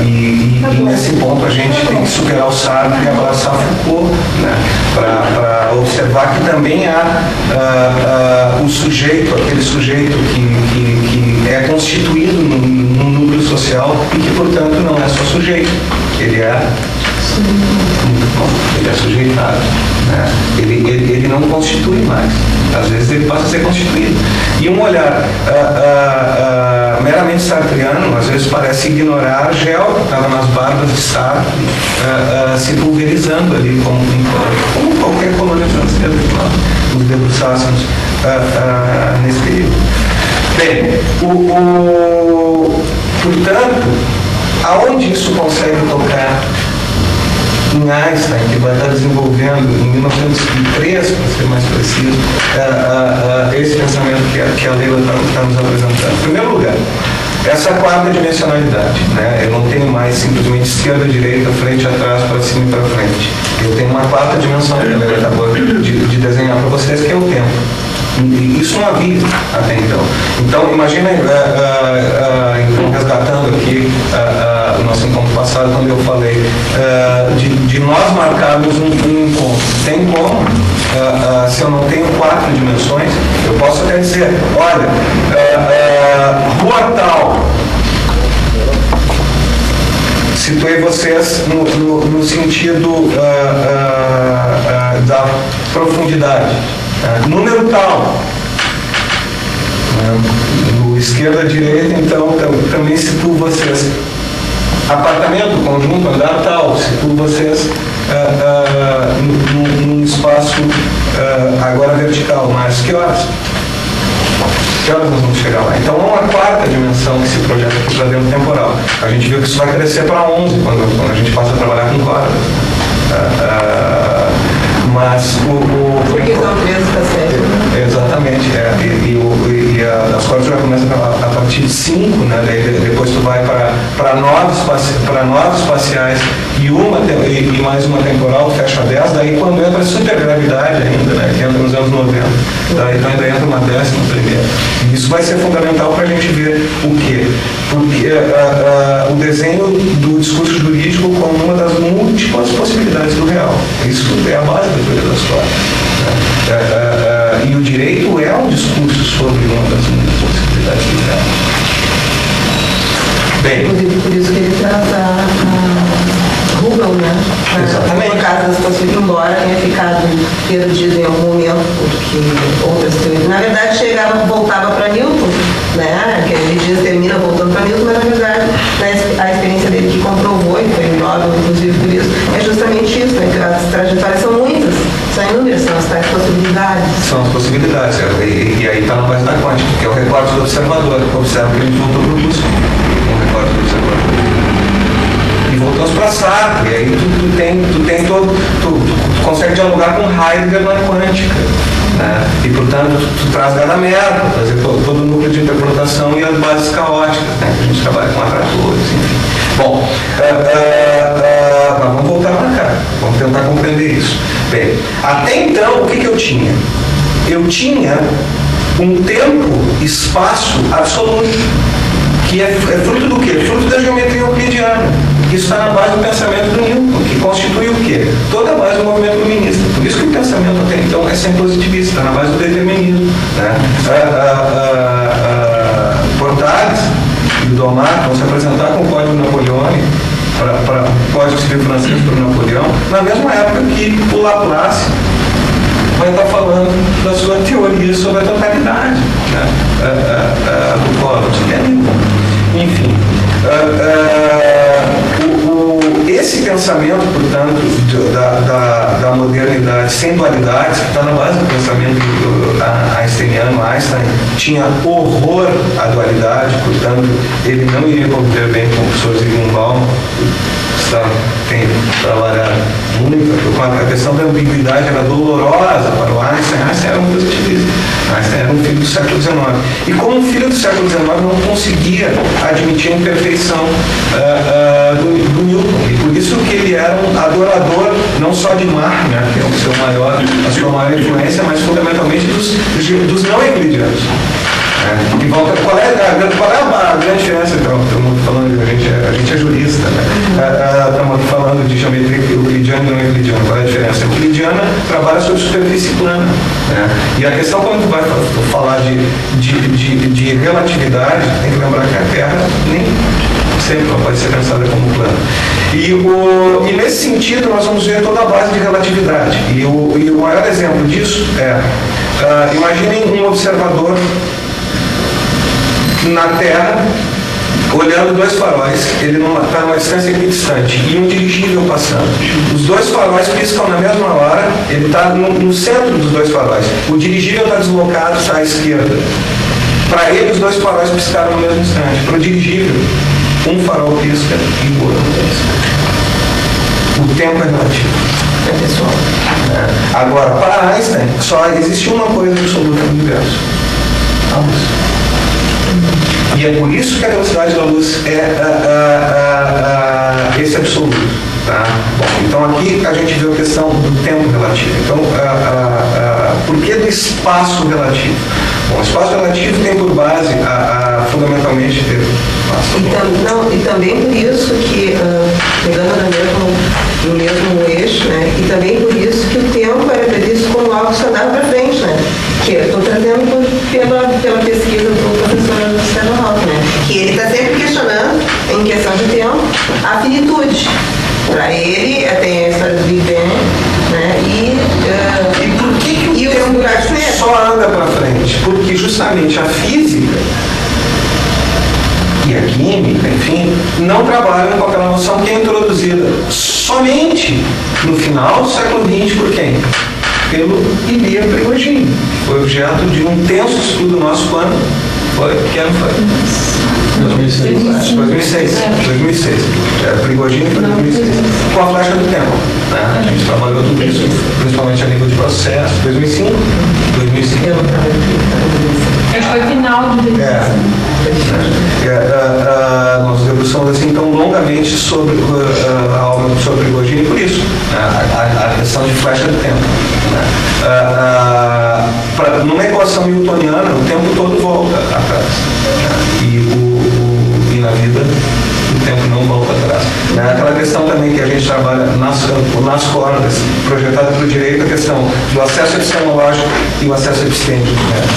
E nesse ponto a gente tem que superar o Sartre e abraçar Foucault, né, para observar que também há o sujeito, aquele sujeito que é constituído num núcleo social e que, portanto, não é só sujeito, ele é sujeitado, né? Ele não constitui mais, às vezes ele passa a ser constituído. E um olhar meramente sartriano, às vezes parece ignorar Hegel, que estava nas barbas de Sartre, se pulverizando ali como qualquer colônia francesa que nós nos debruçássemos nesse período. Bem, portanto, aonde isso consegue tocar? Em Einstein, que vai estar desenvolvendo em 1903, para ser mais preciso, esse pensamento que a Leila está nos apresentando. Em primeiro lugar, essa quarta dimensionalidade, né? Eu não tenho mais simplesmente esquerda, direita, frente, atrás, para cima e para frente. Eu tenho uma quarta dimensão que a Leila acabou de desenhar para vocês, que é o tempo. Isso não havia até então. Então, imagina, resgatando aqui o nosso encontro passado, quando eu falei de nós marcarmos um encontro. Tem como, se eu não tenho 4 dimensões, eu posso até dizer, olha, rua tal, situei vocês no sentido da profundidade. Número tal. No esquerda, direita, então, também situo vocês. Apartamento, conjunto, andar tal, situo vocês num espaço agora vertical. Mas que horas? Que horas nós vamos chegar lá? Então, é uma 4ª dimensão que se projeta aqui para dentro temporal. A gente viu que isso vai crescer para 11 quando a gente passa a trabalhar com quadras. Mas porque são 13 para 7. Exatamente, e as quadras já começam a partir de 5, né? Depois tu vai para 9 espaciais e mais uma temporal, fecha 10, daí quando entra a supergravidade ainda, né? Que entra nos anos 90, daí ainda entra uma 11ª. E isso vai ser fundamental para a gente ver o quê? Porque o desenho do discurso jurídico como uma das múltiplas possibilidades do real. Isso é a base da teoria da história. E o direito é um discurso sobre uma das múltiplas possibilidades do real. Bem, inclusive por isso que ele traz a Rubel, né? Exatamente. Por causa das situações, embora tenha ficado perdido em algum momento, porque outras teorias. Na verdade, voltava para Newton, né? Que ele diz termina voltando para Newton, mas na verdade a experiência dele que comprovou, e foi Nobel, inclusive por isso, é justamente isso, né? Que as trajetórias são muitas, são inúmeras, são as tais possibilidades. São as possibilidades, e aí está na base da quântica, que é o recorte do observador, que observa que a gente voltou para o busco. O recorte do observador. E voltamos para Sartre, e aí tu consegue dialogar com Heidegger na quântica, né? E portanto tu traz Gadamer, trazer todo o núcleo de interpretação e as bases caóticas, né? Que a gente trabalha com atratores, enfim. Bom, mas vamos voltar para cá, vamos tentar compreender isso. Bem, até então o que eu tinha? Eu tinha um tempo, espaço absoluto, que é fruto do quê? Fruto da geometria euclidiana. Isso está na base do pensamento do Newton, que constitui o quê? Toda a base do movimento iluminista. Por isso que o pensamento até então é sempre positivista, está na base do determinismo, né? Portales e o Domar vão se apresentar com o Código Napoleônico, para o Código Civil francês para o Napoleão, na mesma época que o Laplace vai estar falando da sua teoria sobre a totalidade, né? Do Código, que é Newton. Enfim, esse pensamento, portanto, da modernidade sem dualidades, que está na base do pensamento einsteiniano, Einstein tinha horror à dualidade, portanto, ele não iria conviver bem com o professor Zygmunt Bauman, tem trabalhado muito, a questão da ambiguidade era dolorosa para o Einstein. Einstein era um positivista, Einstein era um filho do século XIX. E como um filho do século XIX não conseguia admitir a imperfeição do Newton. E por isso que ele era um adorador não só de Mach, né, que é a sua maior influência, mas fundamentalmente dos não euclidianos. E volta, qual é a grande diferença? Então, estamos falando, a gente é jurista, né? Estamos falando de geometria euclidiana e não euclidiana. Qual é a diferença? A euclidiana trabalha sobre superfície plana, né? E a questão, quando tu vai falar de relatividade, tem que lembrar que a Terra nem sempre pode ser pensada como plana. E nesse sentido, nós vamos ver toda a base de relatividade. E o maior exemplo disso é, imaginem um observador na Terra, olhando 2 faróis, ele está numa distância equidistante, e um dirigível passando. Os 2 faróis piscam na mesma hora, ele está no centro dos 2 faróis. O dirigível está deslocado, está à esquerda. Para ele, os 2 faróis piscaram no mesmo instante. Para o dirigível, um farol pisca e o outro pisca. O tempo é relativo. É pessoal. Agora, para Einstein, só existe uma coisa absoluta no universo: a luz. E é por isso que a velocidade da luz é esse absoluto. Tá? Bom, então aqui a gente vê a questão do tempo relativo. Então, por que do espaço relativo? Bom, o espaço relativo tem por base fundamentalmente e também por isso que, pegando no mesmo eixo, né? E também por isso que o tempo era previsto como algo que só dava para frente, né? Que eu estou trazendo pela pesquisa do professor Stephen Hawking, né? Que ele está sempre questionando, em questão de tempo, a finitude. Para ele, tem a história do Big Bang, né? E por que o tempo só anda para frente? Porque justamente a física e a química, enfim, não trabalham com aquela noção que é introduzida somente no final do século XX por quem? Pelo Ilya Prigogine. Foi objeto de um intenso estudo nosso quando? Que ano foi? 2006. Prigogine foi 2006. Com a flecha do tempo. Né? A gente trabalhou tudo isso, principalmente a nível de processo. 2005? 2005. Acho que foi final de 2005. Nós debruçamos assim tão longamente sobre a obra sobre Prigogine por isso, a questão de flecha do tempo. Numa equação newtoniana, o tempo todo volta atrás. E na vida, o tempo não volta atrás. Aquela questão também que a gente trabalha nas cordas, projetada para o direito, a questão do acesso epistemológico e o acesso epistêmico,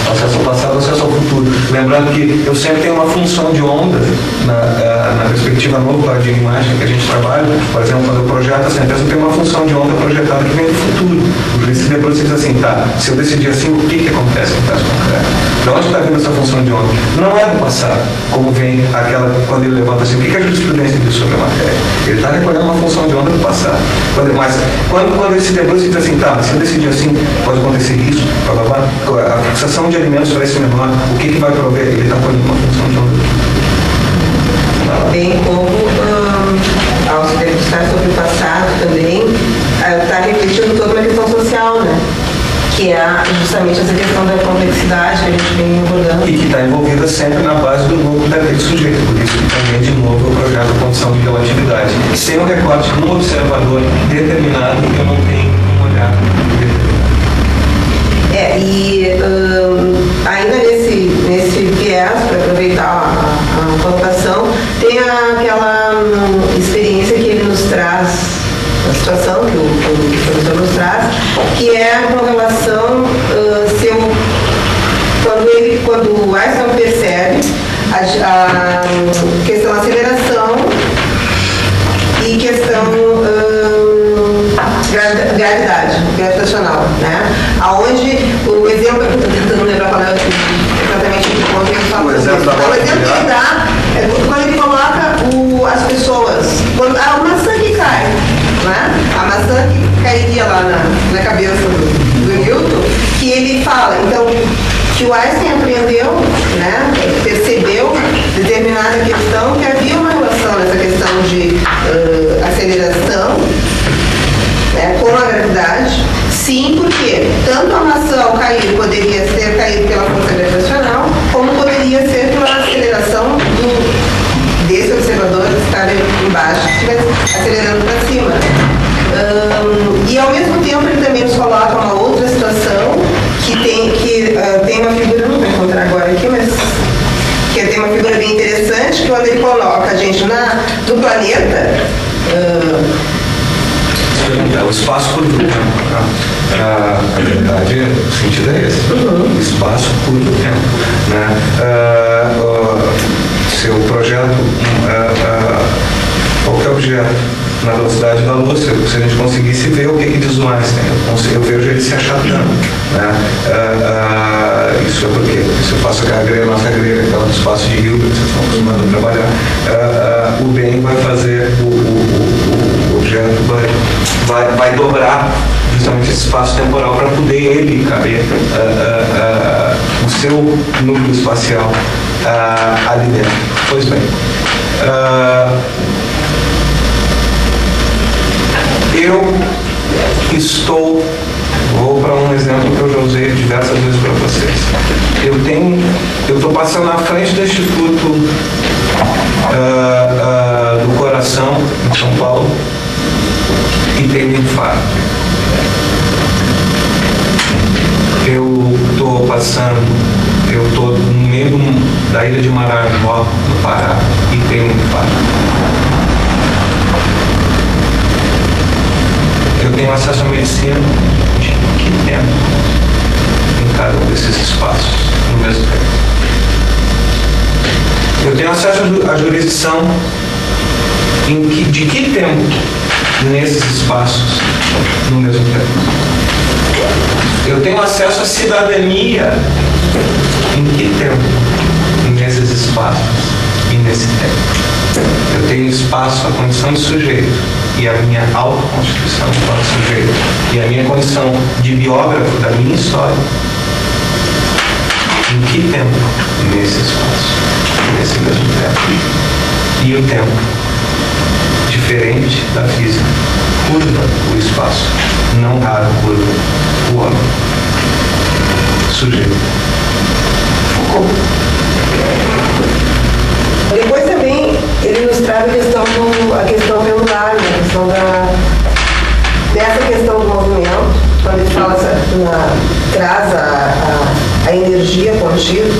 o acesso ao passado e o acesso ao futuro. Lembrando que eu sempre tenho uma função de onda na perspectiva nova paradigmática que a gente trabalha. Por exemplo, quando eu projeto a sentença, eu tenho uma função de onda projetada que vem do futuro. O juiz se debruça e diz assim, tá, se eu decidir assim, o que acontece no caso concreto? De onde está vindo essa função de onda? Não é do passado, como vem aquela, quando ele levanta assim, o que a jurisprudência diz sobre a matéria? Ele está recolhendo uma função de onda do passado. Mas quando ele se debruça e diz assim, tá, se eu decidir assim, pode acontecer isso, a fixação de alimentos para esse menor, o que vai prover? Ele está colhendo uma função de onda do futuro. Bem como, ao se debruçar sobre o passado também, está refletindo toda uma questão social, né? Que é justamente essa questão da complexidade que a gente vem abordando. E que está envolvida sempre na base do núcleo daquele sujeito. Por isso que também, de novo, eu projeto a condição de relatividade. Sem o recorte de um observador determinado, eu não tenho um olhar determinado. Ainda nesse viés, para aproveitar a colocação, tem aquela experiência que ele nos traz, a situação que o professor nos traz, que é com relação quando o Einstein percebe a questão da aceleração e questão gravidade gravitacional, né? Aonde o exemplo, eu estou tentando lembrar qual é exatamente o ponto que ele falou. O exemplo que ele dá é quando ele coloca as pessoas, quando a maçã que cai, né? A maçã que cairia lá na cabeça do Newton, que ele fala, então, que o Einstein aprendeu, né? Percebeu determinada questão, que havia uma relação nessa questão de aceleração, né, com a gravidade. Sim, porque tanto a maçã ao cair poderia ser caído pela força gravitacional, como poderia ser pela aceleração desse observador que estava embaixo, que estivesse acelerando para cima. E ao mesmo tempo ele também nos coloca uma outra situação que tem uma figura, não vou encontrar agora aqui, mas que tem uma figura bem interessante, que quando ele coloca a gente no planeta. O espaço por tempo. A verdade, o sentido é esse. O espaço por tempo. Se eu projeto qualquer objeto na velocidade da luz, se a gente conseguisse ver o que diz o Einstein, eu vejo ele se achatando. Isso é porque se eu faço a nossa grelha, aquela do espaço de Hilbert, vocês estão acostumados a trabalhar, o bem vai fazer o objeto vai dobrar justamente esse espaço temporal para poder ele caber o seu núcleo espacial ali dentro. Pois bem, vou para um exemplo que eu já usei diversas vezes para vocês. Eu estou passando na frente do Instituto do Coração, em São Paulo, e tem um infarto. Eu estou no meio da ilha de Marajó, no Pará, e tenho um infarto. Eu tenho acesso à medicina de que tempo em cada um desses espaços, no mesmo tempo. Eu tenho acesso à jurisdição de que tempo nesses espaços, no mesmo tempo. Eu tenho acesso à cidadania em que tempo nesses espaços e nesse tempo. Eu tenho espaço, a condição de sujeito e a minha autoconstituição enquanto sujeito e a minha condição de biógrafo da minha história. Em que tempo nesse espaço, nesse mesmo tempo? E o tempo, diferente da física, curva o espaço, não raro curva o homem. Sujeito. Foucault. Depois também ele nos traz a questão pendular, a questão dessa questão do movimento, quando ele fala, traz a energia contida,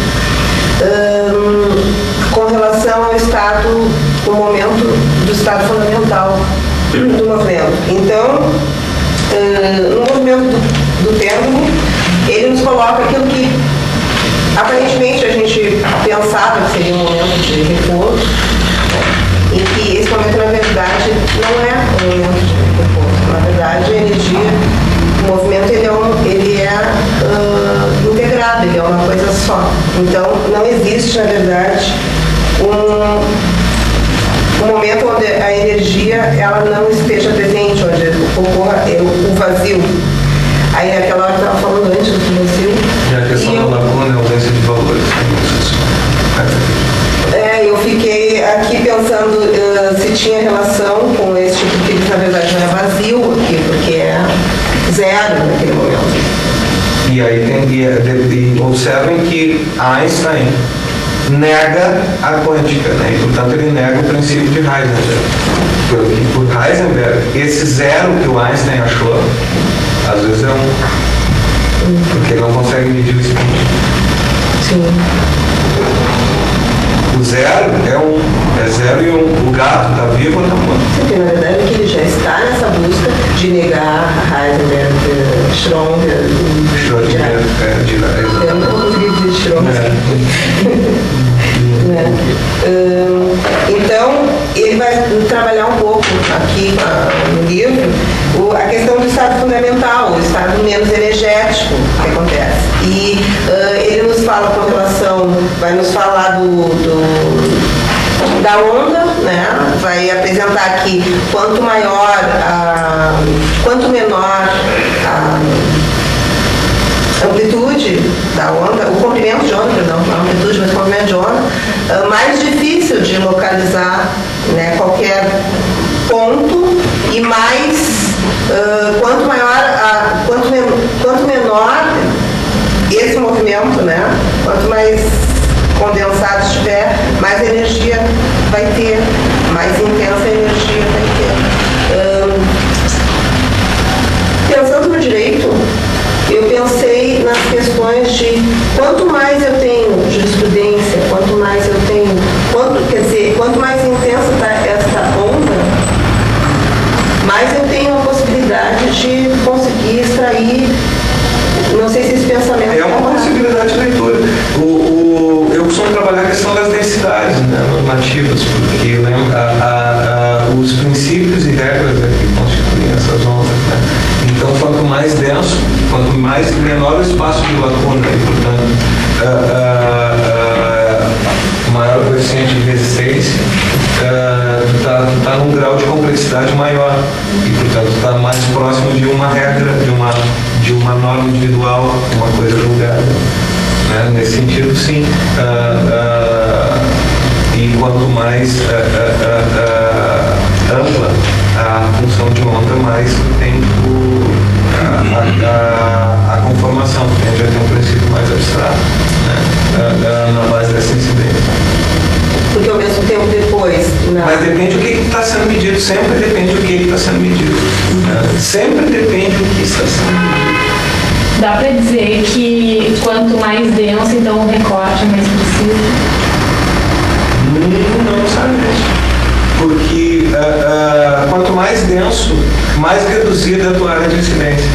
com relação ao estado, o momento do estado fundamental do movimento. Então, no movimento do pêndulo, ele nos coloca aquilo que aparentemente a gente pensava que seria um momento de repouso, e que esse momento, na verdade, não é um momento de repouso. Na verdade, a energia, o movimento, ele é integrado, ele é uma coisa só. Então, não existe, na verdade, um momento onde a energia ela não esteja presente, onde ocorra o vazio. Aí, naquela hora que eu estava falando antes do vazio. E a questão da lacuna é a ausência de valores. Eu fiquei aqui pensando se tinha relação com esse tipo de que na verdade não é vazio aqui, porque é zero naquele momento. E aí observem que Einstein nega a quântica, né? E portanto ele nega o princípio de Heisenberg. Por Heisenberg, esse zero que o Einstein achou, às vezes é porque ele não consegue medir o spin. Sim. O zero é zero e o gato está vivo ou está morto? Sim, na verdade é que ele já está nessa busca de negar Heisenberg, Schrödinger. Eu não consegui dizer Schrödinger. Então, ele vai trabalhar um pouco aqui no livro a questão do estado fundamental, o estado menos energético que acontece. E ele nos fala com relação, vai nos falar da onda, né? Vai apresentar aqui quanto menor a amplitude da onda, o comprimento de onda, perdão, não a amplitude, mas o comprimento de onda, mais difícil de localizar, né, qualquer ponto, e mais quanto menor esse movimento, né, quanto mais condensado estiver, mais energia vai ter, mais intensa a energia vai ter. Pensando no direito, eu pensei nas questões de quanto mais eu tenho jurisprudência, quanto mais eu tenho, quanto mais intensa está essa onda, mais eu tenho a possibilidade de conseguir extrair, não sei se esse pensamento... É uma possibilidade de leitura. Eu costumo trabalhar a questão das densidades, né, normativas, porque os princípios e regras que constituem essas ondas, né? Então, quanto mais denso, quanto menor o espaço de lacuna, e, portanto, maior o coeficiente de resistência, está num grau de complexidade maior e, portanto, está mais próximo de uma regra, de uma norma individual, uma coisa julgada. Né? Nesse sentido, sim. E quanto mais ampla a função de onda, mais o tempo, a conformação, porque a gente já tem um princípio mais abstrato, né? Na base dessa incidência. Porque ao mesmo tempo depois, Mas depende do que está sendo medido, sempre depende do que está sendo medido. Sempre depende do que está sendo medido. Dá para dizer que quanto mais denso, então o recorte é mais preciso? Não necessariamente. Porque quanto mais denso, mais reduzida é a tua área de incidência.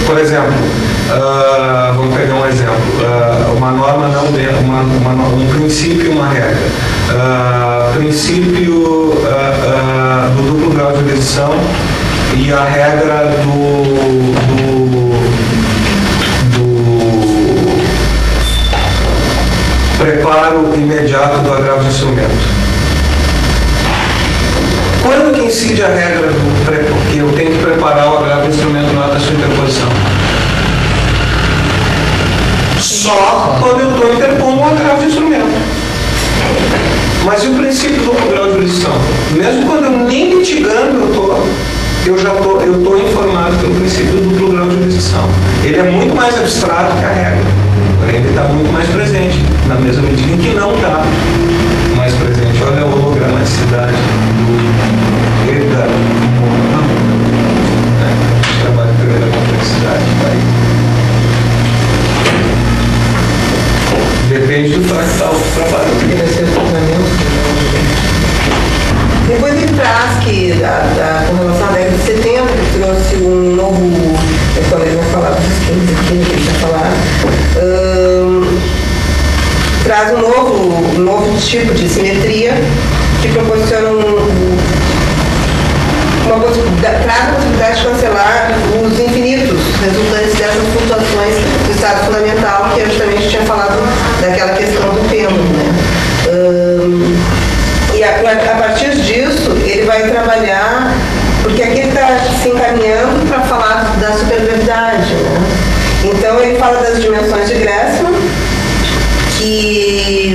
Por exemplo, vamos pegar um exemplo, uma norma não dentro, um princípio e uma regra. Princípio do duplo grau de eleição e a regra do preparo imediato do agravo de instrumento. Quando que incide a regra que eu tenho que preparar o agravo de instrumento na hora da sua interposição? Só quando eu estou interpondo um agravo de instrumento. Mas e o princípio do grau de jurisdição? Mesmo quando eu nem litigando eu estou informado pelo princípio do duplo grau de jurisdição. Ele é muito mais abstrato que a regra, porém ele está muito mais presente, na mesma medida em que não está mais presente. Olha o holograma de cidade do EDA, trabalho de primeira complexidade. Depende do fractal do trabalho. Depois ele traz que, com relação à década de 70, ele trouxe um novo, eu falei na palavra dos 15 aqui, que ele tinha falado, traz um novo tipo de simetria que proporciona traz a possibilidade de cancelar os infinitos resultantes dessas flutuações do estado fundamental, que eu justamente tinha falado daquela questão do pêndulo, né? E a partir disso, ele vai trabalhar, porque aqui ele está se encaminhando para falar da supergravidade, né? Então, ele fala das dimensões de Grassmann, que...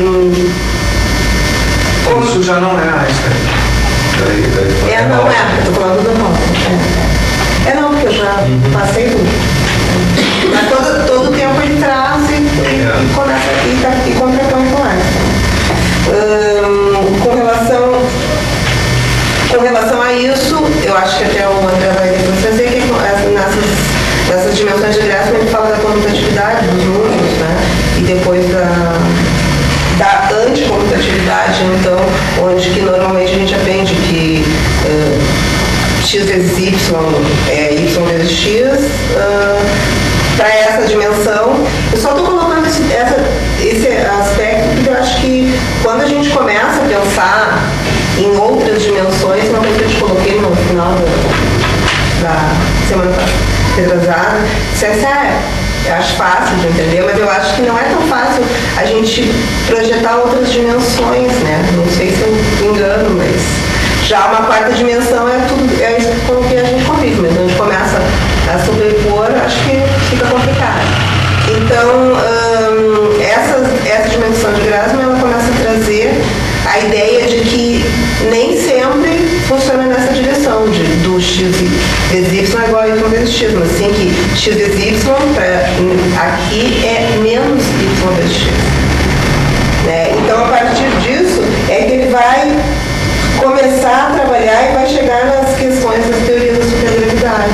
Isso já não é Einstein. Não é, estou falando do Hawking. Não, porque eu já passei tudo. Mas todo o tempo ele traz e começa e contrapõe com Einstein. Com relação a isso, eu acho que até o André vai depois trazer que nessas dimensões de Grassmann ele fala da comutatividade dos números, né? E depois da anticomutatividade, então, onde que normalmente a gente aprende que x vezes y é y vezes x, para essa dimensão. Eu só estou colocando esse aspecto porque eu acho que quando a gente começa a pensar em outras dimensões, uma coisa que eu te coloquei no final da semana retrasada, eu acho fácil de entender, mas eu acho que não é tão fácil a gente projetar outras dimensões, né? Não sei se eu me engano, mas já uma quarta dimensão é isso com o que a gente convive, mas quando a gente começa a superpor, acho que fica complicado. Então, essa dimensão de Grassmann, ela começa a trazer a ideia de que nem sempre funciona nessa direção, do x vezes y é igual a y vezes x, mas sim que x vezes y aqui é menos y vezes x. Né? Então, a partir disso, é que ele vai começar a trabalhar e vai chegar nas questões das teorias da supergravidade,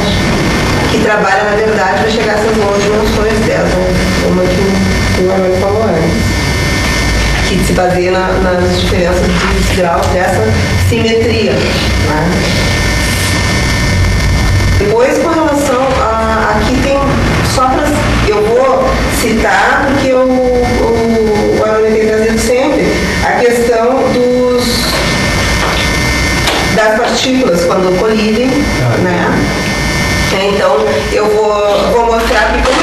que trabalha, na verdade, vai chegar a essas duas dimensões dessa, uma que o Armando falou antes, que se baseia nas diferenças dos graus dessa simetria. Né? Depois, com relação a... Aqui tem... Só para... Eu vou citar, porque o Armando tem trazido sempre, a questão das partículas, quando colidem, né? Então, eu vou mostrar que como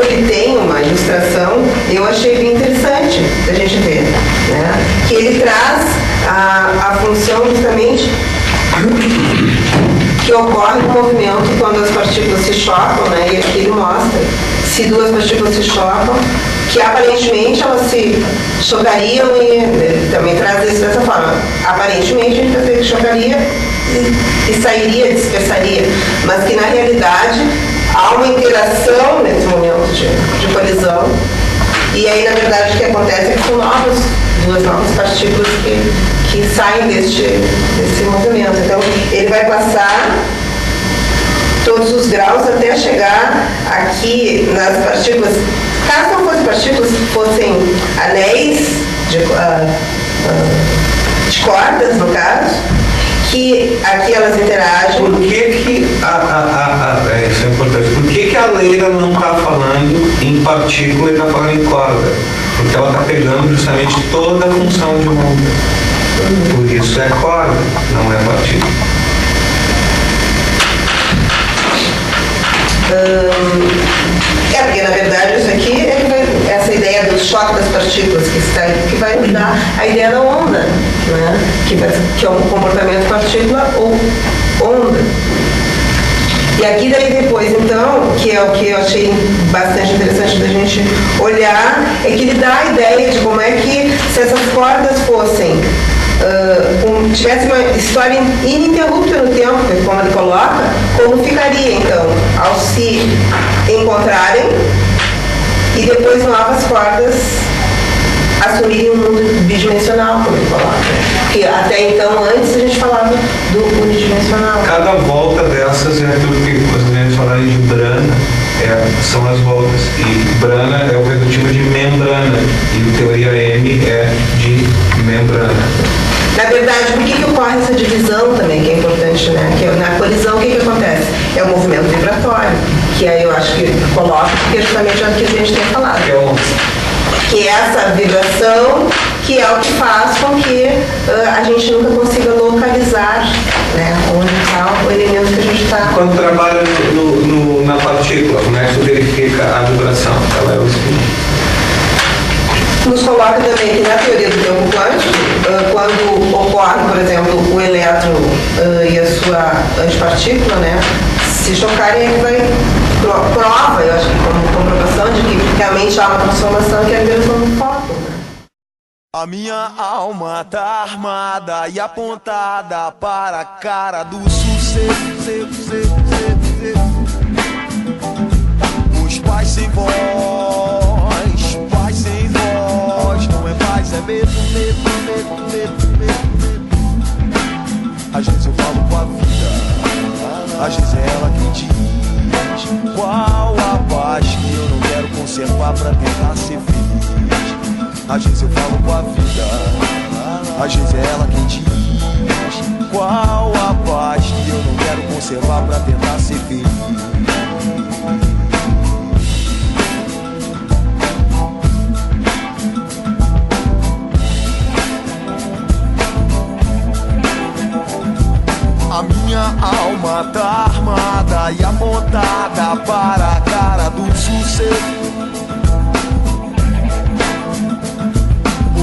ele tem uma ilustração, eu achei bem interessante da gente ver, né? Que ele traz a função justamente que ocorre no movimento quando as partículas se chocam, né? E aqui ele mostra, se duas partículas se chocam, que aparentemente elas se chocariam e também traz isso dessa forma. Aparentemente a gente vai ver que chocaria e sairia, dispersaria, mas que na realidade há uma interação nesse momento de colisão E aí, na verdade, o que acontece é que são duas novas partículas que saem desse movimento. Então, ele vai passar todos os graus até chegar aqui nas partículas. Caso não fossem partículas, fossem anéis de cordas, no caso, que aqui elas interagem. Por que isso é importante. Por que a Leila não está falando em partícula e está falando em corda? Porque ela está pegando justamente toda a função de uma onda. Por isso é corda, não é partícula. Porque na verdade isso aqui, essa ideia do choque das partículas que vai nos dar a ideia da onda, né? Que é um comportamento partícula ou onda. E aqui daí depois, então, que é o que eu achei bastante interessante da gente olhar, é que ele dá a ideia de como é que, se essas cordas fossem tivesse uma história ininterrupta no tempo, como ele coloca, como ficaria então ao se encontrarem e depois novas cordas assumirem um mundo bidimensional, como ele coloca. Porque até então, antes a gente falava do unidimensional. Cada volta dessas é aquilo que os meninos falaram de brana, são as voltas. E brana é o redutivo de membrana. E teoria M é de membrana. Na verdade, por que ocorre essa divisão também, que é importante, né? Que na colisão, o que acontece? É o movimento vibratório, que aí eu acho que coloca, porque é justamente o que a gente tem falado. Que é essa vibração, que é o que faz com que a gente nunca consiga localizar, né, onde está o elemento que a gente está. Quando trabalha na partícula, como é que você verifica a vibração? Ela é o seguinte. Nos coloca também que na teoria do campo quântico, quando ocorre, por exemplo, o elétron e a sua antipartícula, né, se chocarem, ele vai prova, eu acho que como comprovação de que realmente há uma transformação que é a vibração do fóton. A minha alma tá armada e apontada para a cara do sucesso. Os pais sem voz, paz sem voz, não é paz, é medo. Às vezes eu falo com a vida, às vezes é ela quem diz qual a paz que eu não quero conservar pra tentar ser feliz. Às vezes eu falo com a vida, às vezes é ela quem diz qual a paz que eu não quero conservar pra tentar ser feliz. A minha alma tá armada e apontada para a cara do sucesso.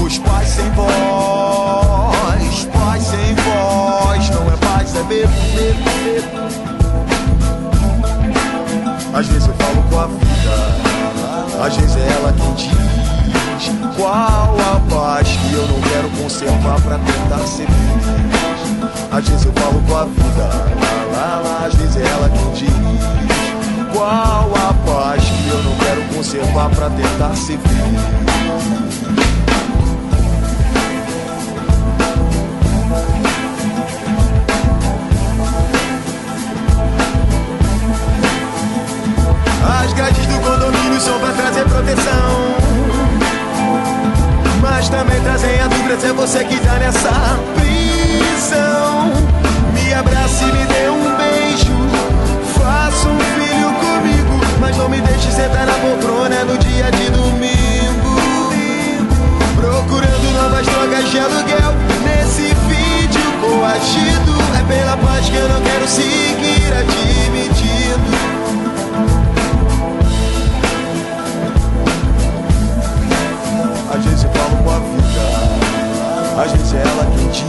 Os pais sem voz, não é paz, é medo. Às vezes eu falo com a vida, às vezes é ela quem diz qual a paz que eu não quero conservar pra tentar ser feliz. Às vezes eu falo com a vida, às vezes é ela quem diz qual a paz que eu não quero conservar pra tentar ser feliz. As grades do condomínio são pra trazer proteção, mas também trazem a dúvida se é você que tá nessa prisão. Me abrace e me dê um beijo, faça um filho comigo, mas não me deixe sentar na poltrona no dia de domingo, procurando novas drogas de aluguel nesse vídeo coagido. É pela paz que eu não quero seguir admitindo. Às vezes eu falo com a vida, às vezes é ela quem diz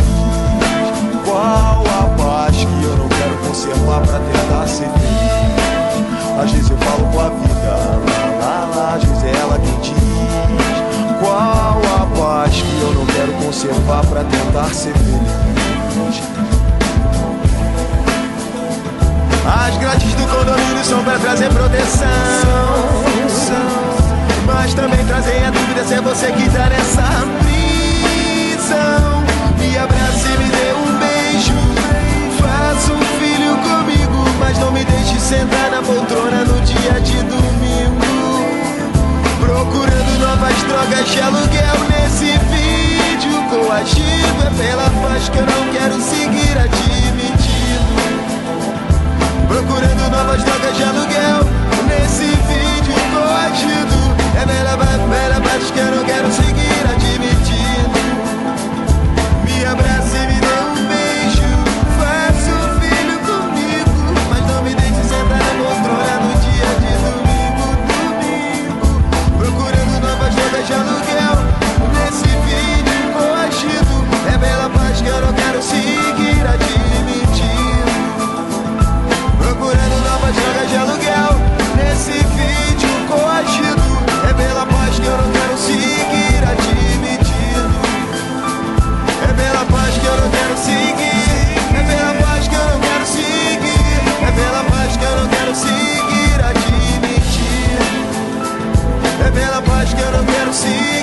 qual a paz que eu não quero conservar pra tentar ser feliz. Às vezes eu falo com a vida, às vezes é ela quem diz qual a paz que eu não quero conservar pra tentar ser feliz. As grades do condomínio são pra trazer proteção, mas também trazem a paz que eu não quero seguir admitindo. Procurando novas drogas de aluguel nesse vídeo coagido. É velha paz que eu não quero seguir admitindo. Me abraça e me dê um beijo, faça um filho comigo, mas não me deixe sentar na poltrona no dia de domingo. Procurando novas drogas de aluguel nesse vídeo coagido. É bela paz que eu não quero seguir admitindo. Procurando novas drogas de aluguel nesse vídeo coagido. É bela paz que eu não quero seguir admitindo. É bela paz que eu não quero seguir. É bela paz que eu não quero seguir. É bela paz que eu não quero seguir admitindo. É bela paz que eu não quero seguir.